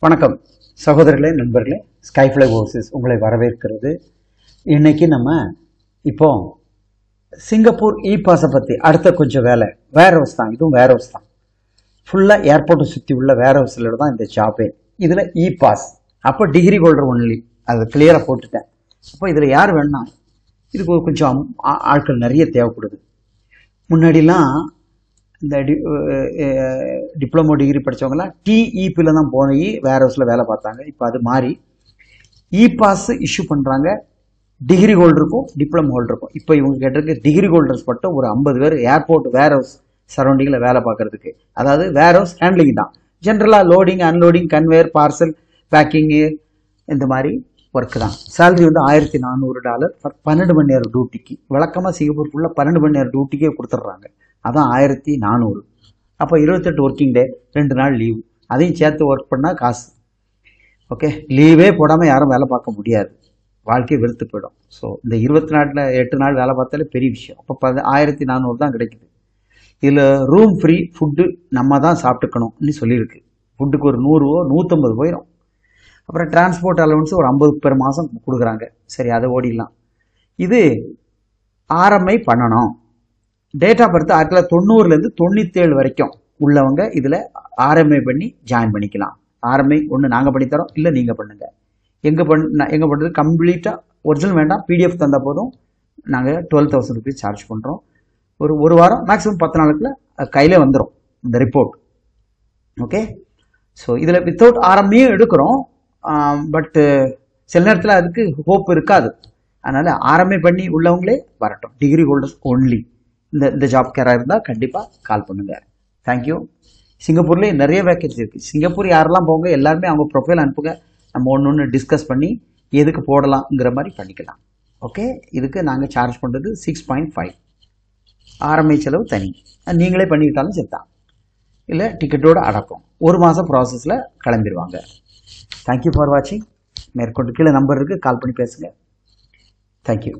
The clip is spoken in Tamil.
வணக்கம் சகோதரர்களே, நண்பர்களே. ஸ்கைஃப்ளை ஓவர்சீஸ் உங்களை வரவேற்கிறது. இன்னைக்கு நம்ம இப்போ சிங்கப்பூர் இ பாஸை பற்றி அடுத்த கொஞ்சம் வேர் ஹவுஸ் தான். இதுவும் வேர் ஹவுஸ் தான். ஃபுல்லாக ஏர்போர்ட்டை சுற்றி உள்ள வேர் ஹவுஸில் தான் இந்த ஜாப்பே. இதில் இ பாஸ் அப்போ டிகிரி ஹோல்டர் ஒன்லி, அது கிளியராக போட்டுட்டேன். அப்போ இதில் யார் வேணா இதுக்கு கொஞ்சம் ஆட்கள் நிறைய தேவைப்படுது. முன்னாடிலாம் இந்த டிப்ளமோ டிகிரி படித்தவங்களாம் டிஇபியில் தான் போய் வேர் ஹவுஸில் வேலை பார்த்தாங்க. இப்போ அது மாறி இ பாஸ் இஷ்யூ பண்ணுறாங்க டிகிரி ஹோல்டருக்கும் டிப்ளமோ ஹோல்டருக்கும். இப்போ இவங்க கேட்டிருக்கு டிகிரி ஹோல்டர்ஸ் மட்டும் ஒரு 50 பேர் ஏர்போர்ட் வேர் ஹவுஸ் சரௌண்டிங்கில் வேலை பார்க்கறதுக்கு. அதாவது வேர் ஹவுஸ் ஹேண்ட்லிங் தான். ஜென்ரலாக loading unloading conveyor parcel packing இந்த மாதிரி ஒர்க்கு தான். சேலரி வந்து $1400 ஃபார் 12 மணி நேரம் டியூட்டிக்கு. வழக்கமாக சிங்கப்பூர் ஃபுல்லாக 12 மணி நேரம் டியூட்டிக்கே கொடுத்துட்றாங்க. அதான் 1400. அப்போ 28 ஒர்க்கிங் டே, 2 நாள் லீவு, அதையும் சேர்த்து ஒர்க் பண்ணால் காசு. ஓகே, லீவே போடாமல் யாரும் வேலை பார்க்க முடியாது, வாழ்க்கையை வெறுத்து போயிடும். ஸோ இந்த 28 நாள் வேலை பார்த்தாலே பெரிய விஷயம். அப்போ 1400 தான் கிடைக்குது. இதில் ரூம் ஃப்ரீ, ஃபுட்டு நம்ம தான் சாப்பிட்டுக்கணும்னு சொல்லியிருக்கு. ஃபுட்டுக்கு ஒரு 100 150 போயிடும். அப்புறம் டிரான்ஸ்போர்ட் அலவன்ஸ் ஒரு 50 பெர் மாதம் கொடுக்குறாங்க. சரி, அதை ஓடிடலாம். இது ஆர்எம்ஐ பண்ணணும். டேட் ஆஃப் பர்த் 1990லேருந்து 97 வரைக்கும் உள்ளவங்க இதில் ஆர்எம்ஐ பண்ணி ஜாயின் பண்ணிக்கலாம். ஆர்எம்ஐ ஒன்று நாங்கள் பண்ணித்தரோம், இல்லை நீங்கள் பண்ணுங்கள். எங்கே பண்ணுறது கம்ப்ளீட்டாக ஒரிஜினல் வேண்டாம், பிடிஎஃப் தந்தால் போதும். நாங்கள் 12,000 rupees சார்ஜ் பண்ணுறோம். ஒரு வாரம் மேக்ஸிமம் 10 நாளுக்குள்ள கையில் வந்துடும் இந்த ரிப்போர்ட். ஓகே, ஸோ இதில் வித்தவுட் ஆர்எம்ஐயும் எடுக்கிறோம். பட்டு சில நேரத்தில் அதுக்கு ஹோப் இருக்காது. அதனால் ஆர்எம்ஐ பண்ணி உள்ளவங்களே வரட்டும். Degree holders only. இந்த ஜாப் கேராக இருந்தால் கண்டிப்பாக கால் பண்ணுங்கள். தேங்க்யூ. சிங்கப்பூர்லேயே நிறைய வேக்கன்சி இருக்குது. சிங்கப்பூர் யாரெல்லாம் போங்க எல்லாருமே அவங்க ப்ரொஃபைல் அனுப்புங்க. நம்ம ஒன்று டிஸ்கஸ் பண்ணி எதுக்கு போடலாம்ங்கிற மாதிரி பண்ணிக்கலாம். ஓகே, இதுக்கு நாங்கள் சார்ஜ் பண்ணுறது 6.5. ஆர்எம்ஐ செலவு தனி, நீங்களே பண்ணிக்கிட்டாலும் சரிதான். இல்லை டிக்கெட்டோடு அடக்கும். 1 மாதம் ப்ராசஸில் கிளம்பிடுவாங்க. தேங்க்யூ ஃபார் வாட்சிங். மேற்கொண்டு கீழே நம்பர் இருக்குது, கால் பண்ணி பேசுங்க. தேங்க்யூ.